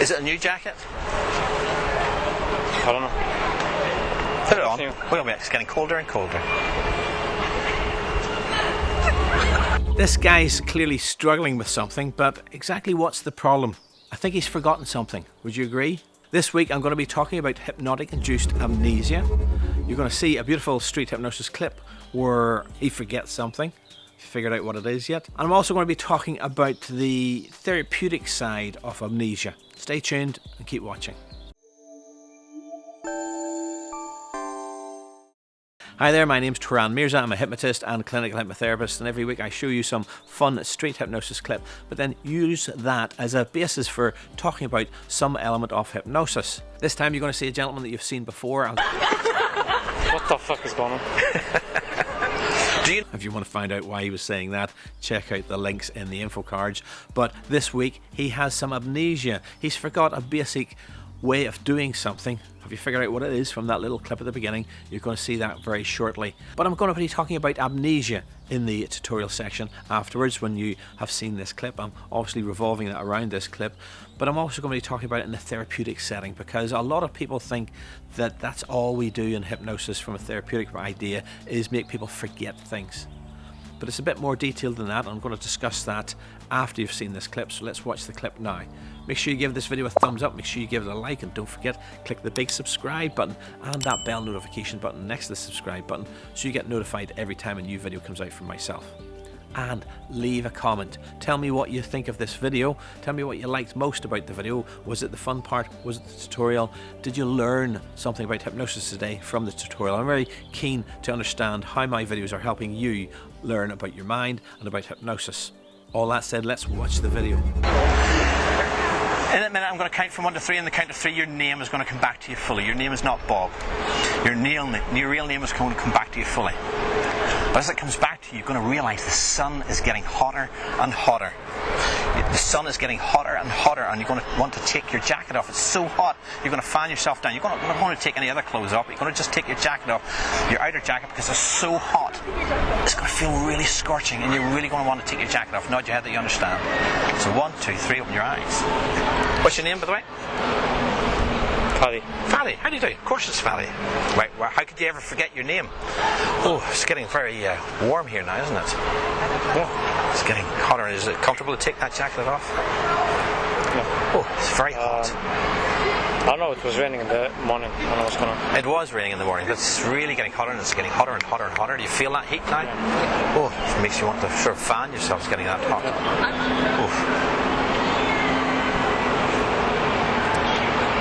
Is it a new jacket? I don't know. Put it on. Wait a minute, it's getting colder and colder. This guy's clearly struggling with something, but exactly what's the problem? I think he's forgotten something. Would you agree? This week I'm going to be talking about hypnotic-induced amnesia. You're going to see a beautiful street hypnosis clip where he forgets something. Figured out what it is yet. And I'm also going to be talking about the therapeutic side of amnesia. Stay tuned and keep watching. Hi there, my name's Turna Mirza. I'm a hypnotist and clinical hypnotherapist, and every week I show you some fun street hypnosis clip, but then use that as a basis for talking about some element of hypnosis. This time you're going to see a gentleman that you've seen before. What the fuck is going on? If you want to find out why he was saying that, check out the links in the info cards. But this week he has some amnesia. He's forgot a basic way of doing something. Have you figured out what it is from that little clip at the beginning? You're going to see that very shortly. But I'm going to be talking about amnesia in the tutorial section afterwards when you have seen this clip. I'm obviously revolving that around this clip, but I'm also going to be talking about it in the therapeutic setting, because a lot of people think that that's all we do in hypnosis from a therapeutic idea is make people forget things. But it's a bit more detailed than that, and I'm going to discuss that after you've seen this clip. So let's watch the clip now. Make sure you give this video a thumbs up, make sure you give it a like, and don't forget, click the big subscribe button and that bell notification button next to the subscribe button so you get notified every time a new video comes out from myself. And leave a comment. Tell me what you think of this video. Tell me what you liked most about the video. Was it the fun part? Was it the tutorial? Did you learn something about hypnosis today from the tutorial? I'm very keen to understand how my videos are helping you learn about your mind and about hypnosis. All that said, let's watch the video. In a minute I'm going to count from 1 to 3, and the count of 3 your name is going to come back to you fully. Your name is not Bob. Your real name is going to come back to you fully. But as it comes back to you, you're going to realise the sun is getting hotter and hotter. The sun is getting hotter and hotter, and you're going to want to take your jacket off. It's so hot, you're going to fan yourself down. You're not going to take any other clothes off. You're going to just take your jacket off, your outer jacket, because it's so hot. It's going to feel really scorching, and you're really going to want to take your jacket off. Nod your head that you understand. So 1, 2, 3, open your eyes. What's your name, by the way? Paddy. Paddy, how do you do? Of course it's Paddy. Right, well, how could you ever forget your name? Oh, it's getting very warm here now, isn't it? Yeah. It's getting hotter. Is it comfortable to take that jacket off? Yeah. Oh, it's very hot. I don't know, it was raining in the morning when I was coming. It was raining in the morning, but it's really getting hotter, and it's getting hotter and hotter and hotter. Do you feel that heat now? Yeah. Oh, it makes you want to sort of fan yourself. It's getting that hot. Oh.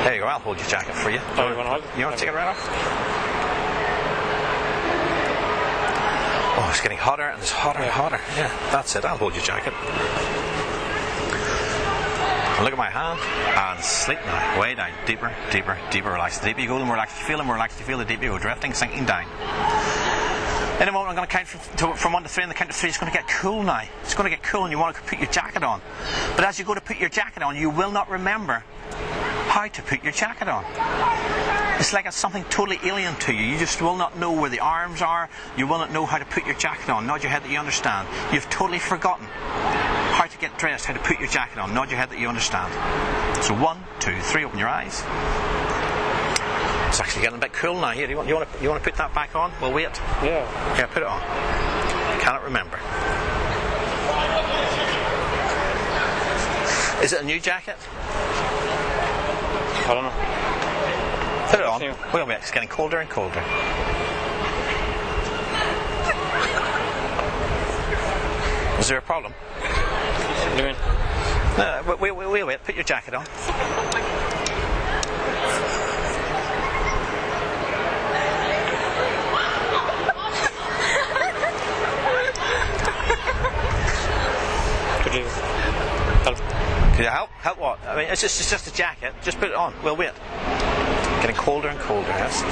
There you go, I'll hold your jacket for you. Oh, you want to hold it? You want to take it right off? Oh, it's getting hotter and it's hotter and hotter. Yeah, that's it. I'll hold your jacket. And look at my hand. And sleep now. Way down. Deeper, deeper, deeper. Relax. The deeper you go, the more relaxed you feel. The more relaxed you feel, the deeper you go. Drifting, sinking down. In a moment, I'm going to count from 1 to 3, and the count of 3 is going to get cool now. It's going to get cool, and you want to put your jacket on. But as you go to put your jacket on, you will not remember how to put your jacket on. It's like it's something totally alien to you. You just will not know where the arms are. You will not know how to put your jacket on. Nod your head that you understand. You've totally forgotten how to get dressed, how to put your jacket on. Nod your head that you understand. So 1, 2, 3, open your eyes. It's actually getting a bit cool now. Here, you want to put that back on? We'll wait. Yeah. Here, put it on. I cannot remember. Is it a new jacket? I don't know. Put it on. Wait a minute, it's getting colder and colder. Is there a problem? What do you mean? Wait. Put your jacket on. Could you help? Could you help? Help what? I mean, it's just a jacket. Just put it on. We'll wait. Getting colder and colder. Yes.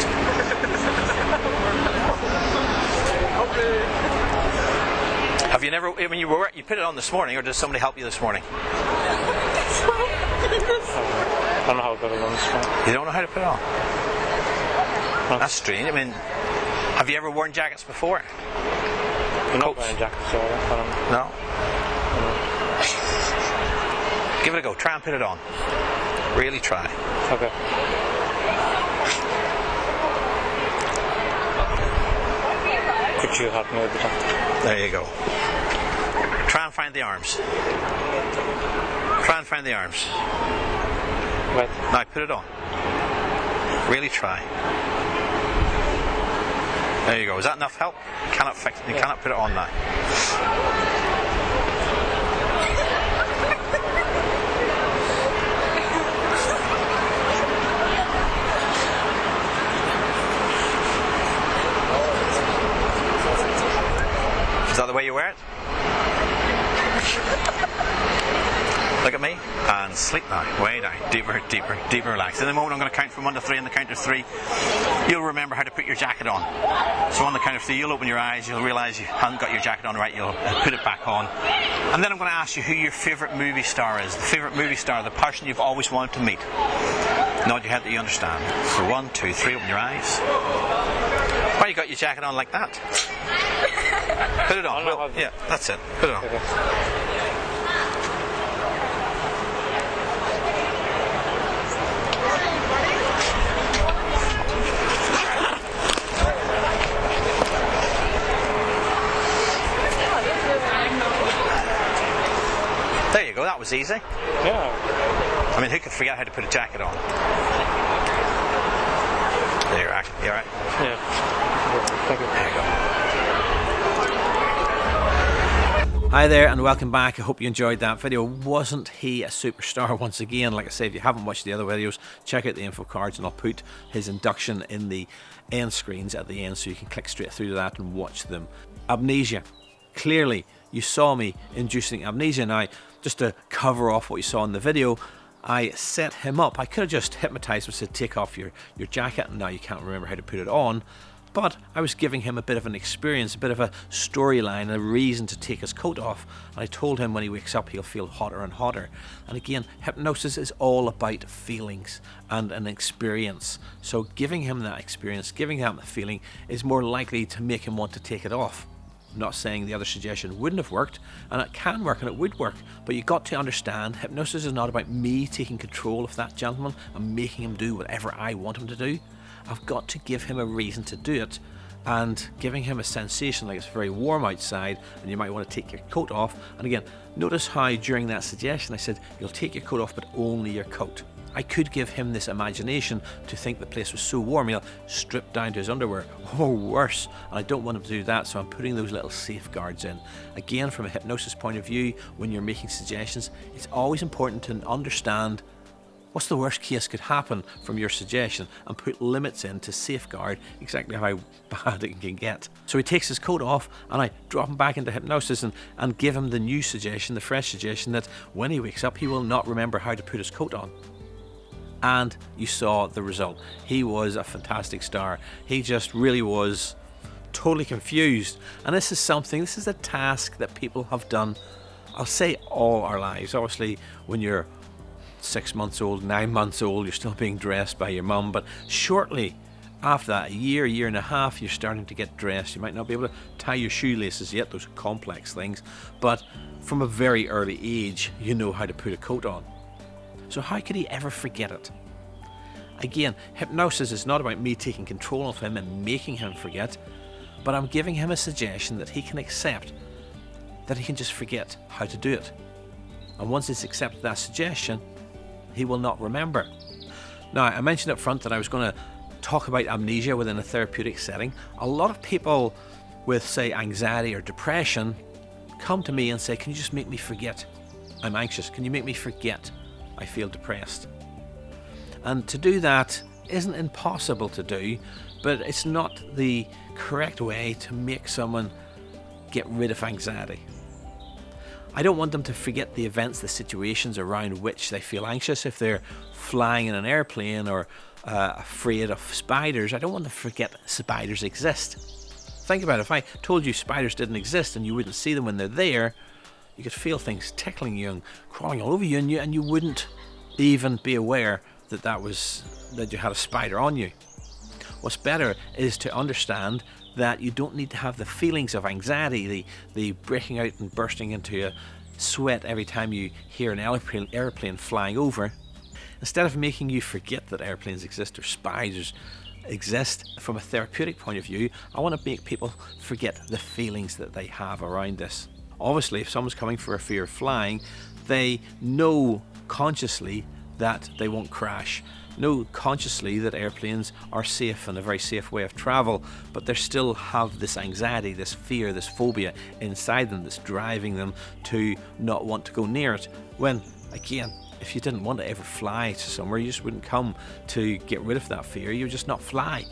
Have you never? I mean, you put it on this morning, or did somebody help you this morning? I don't know how to put it on this morning. You don't know how to put it on? No. That's strange. I mean, have you ever worn jackets before? You're not wearing jackets, so I don't know. No. Give it a go. Try and put it on. Really try. Okay. Could you help me with that? There you go. Try and find the arms. Try and find the arms. Right. Now put it on. Really try. There you go. Is that enough help? You cannot fix it. You cannot put it on now. Is that the way you wear it? Look at me and sleep now. Way down. Deeper, deeper, deeper relax. In a moment I'm going to count from 1 to 3. On the count of 3 you'll remember how to put your jacket on. So on the count of 3 you'll open your eyes, you'll realise you haven't got your jacket on right, you'll put it back on. And then I'm going to ask you who your favourite movie star is. The favourite movie star, the person you've always wanted to meet. Nod your head that you understand. So 1, 2, 3, open your eyes. Why you got your jacket on like that? Put it on. Well, yeah, that's it. Put it on. Okay. There you go, that was easy. Yeah. I mean, who could forget how to put a jacket on? There, you're right. You're right. Yeah. Thank you. There you go. Hi there and welcome back. I hope you enjoyed that video. Wasn't he a superstar once again? Like I say, if you haven't watched the other videos, check out the info cards and I'll put his induction in the end screens at the end so you can click straight through to that and watch them. Amnesia. Clearly, you saw me inducing amnesia. Now, just to cover off what you saw in the video, I set him up. I could have just hypnotized him, said take off your jacket, and now you can't remember how to put it on. But I was giving him a bit of an experience, a bit of a storyline, a reason to take his coat off. And I told him when he wakes up he'll feel hotter and hotter. And again, hypnosis is all about feelings and an experience. So giving him that experience, giving him the feeling is more likely to make him want to take it off. I'm not saying the other suggestion wouldn't have worked, and it can work and it would work, but you got to understand hypnosis is not about me taking control of that gentleman and making him do whatever I want him to do. I've got to give him a reason to do it, and giving him a sensation like it's very warm outside and you might want to take your coat off. And again, notice how during that suggestion I said you'll take your coat off but only your coat. I could give him this imagination to think the place was so warm he'll strip down to his underwear or worse, and I don't want him to do that, so I'm putting those little safeguards in. Again, from a hypnosis point of view, when you're making suggestions, it's always important to understand what's the worst case could happen from your suggestion and put limits in to safeguard exactly how bad it can get. So he takes his coat off and I drop him back into hypnosis and give him the new suggestion, the fresh suggestion that when he wakes up he will not remember how to put his coat on. And you saw the result. He was a fantastic star. He just really was totally confused. And this is a task that people have done, I'll say all our lives. Obviously, when you're 6 months old, 9 months old, you're still being dressed by your mum, but shortly after that, a year and a half, you're starting to get dressed. You might not be able to tie your shoelaces yet, those are complex things, but from a very early age, you know how to put a coat on. So how could he ever forget it? Again, hypnosis is not about me taking control of him and making him forget, but I'm giving him a suggestion that he can accept, that he can just forget how to do it. And once he's accepted that suggestion, he will not remember. Now, I mentioned up front that I was going to talk about amnesia within a therapeutic setting. A lot of people with, say, anxiety or depression come to me and say, can you just make me forget I'm anxious? Can you make me forget I feel depressed? And to do that isn't impossible to do, but it's not the correct way to make someone get rid of anxiety. I don't want them to forget the events, the situations around which they feel anxious. If they're flying in an airplane or afraid of spiders, I don't want them to forget spiders exist. Think about it. If I told you spiders didn't exist and you wouldn't see them when they're there, you could feel things tickling you and crawling all over you, and you wouldn't even be aware that you had a spider on you. What's better is to understand that you don't need to have the feelings of anxiety, the breaking out and bursting into a sweat every time you hear an airplane flying over. instead of making you forget that airplanes exist or spiders exist from a therapeutic point of view, I want to make people forget the feelings that they have around this. Obviously, if someone's coming for a fear of flying, they know consciously that they won't crash, know consciously that airplanes are safe and a very safe way of travel, but they still have this anxiety, this fear, this phobia inside them that's driving them to not want to go near it. When, again, if you didn't want to ever fly to somewhere, you just wouldn't come to get rid of that fear, you would just not fly.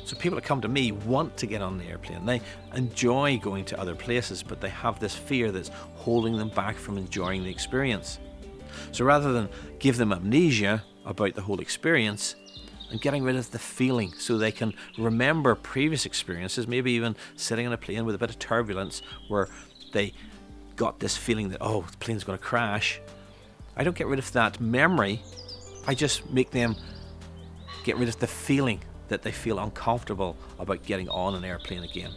So people that come to me want to get on the airplane. They enjoy going to other places, but they have this fear that's holding them back from enjoying the experience. So rather than give them amnesia about the whole experience, I'm getting rid of the feeling so they can remember previous experiences, maybe even sitting on a plane with a bit of turbulence where they got this feeling that, oh, the plane's going to crash. I don't get rid of that memory, I just make them get rid of the feeling that they feel uncomfortable about getting on an airplane again.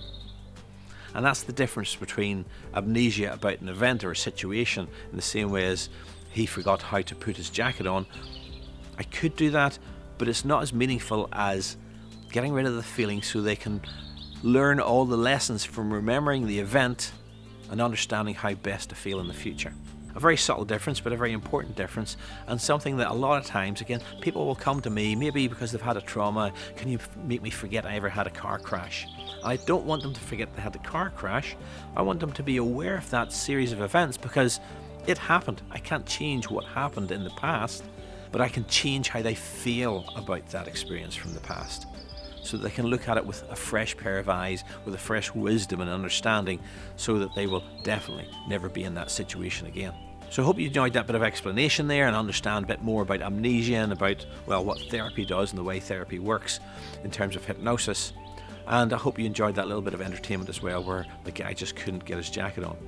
And that's the difference between amnesia about an event or a situation, in the same way as he forgot how to put his jacket on. I could do that, but it's not as meaningful as getting rid of the feeling so they can learn all the lessons from remembering the event and understanding how best to feel in the future. A very subtle difference, but a very important difference, and something that a lot of times, again, people will come to me, maybe because they've had a trauma. Can you make me forget I ever had a car crash? I don't want them to forget they had the car crash. I want them to be aware of that series of events, because it happened. I can't change what happened in the past, but I can change how they feel about that experience from the past, so that they can look at it with a fresh pair of eyes, with a fresh wisdom and understanding, so that they will definitely never be in that situation again. So I hope you enjoyed that bit of explanation there and understand a bit more about amnesia and about, well, what therapy does and the way therapy works in terms of hypnosis. And I hope you enjoyed that little bit of entertainment as well, where the guy just couldn't get his jacket on.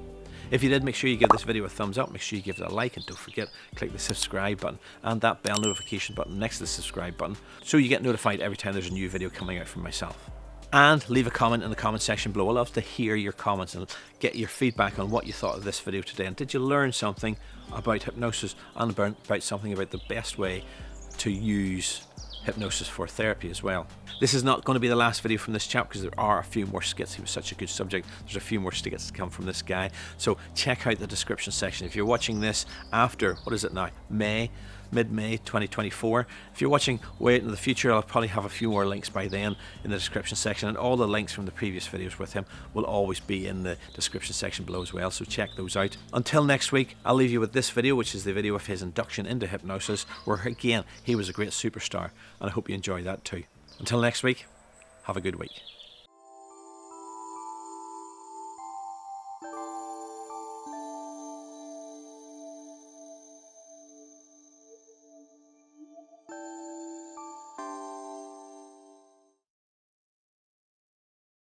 If you did, make sure you give this video a thumbs up, make sure you give it a like, and don't forget, click the subscribe button and that bell notification button next to the subscribe button so you get notified every time there's a new video coming out from myself. And leave a comment in the comment section below. I love to hear your comments and get your feedback on what you thought of this video today. And did you learn something about hypnosis and about something about the best way to use hypnosis for therapy as well? This is not going to be the last video from this chap, because there are a few more skits. He was such a good subject. There's a few more skits to come from this guy. So check out the description section. If you're watching this after, what is it now, mid-May 2024. If you're watching way into the future, I'll probably have a few more links by then in the description section, and all the links from the previous videos with him will always be in the description section below as well, so check those out. Until next week, I'll leave you with this video, which is the video of his induction into hypnosis, where again he was a great superstar, and I hope you enjoy that too. Until next week, have a good week.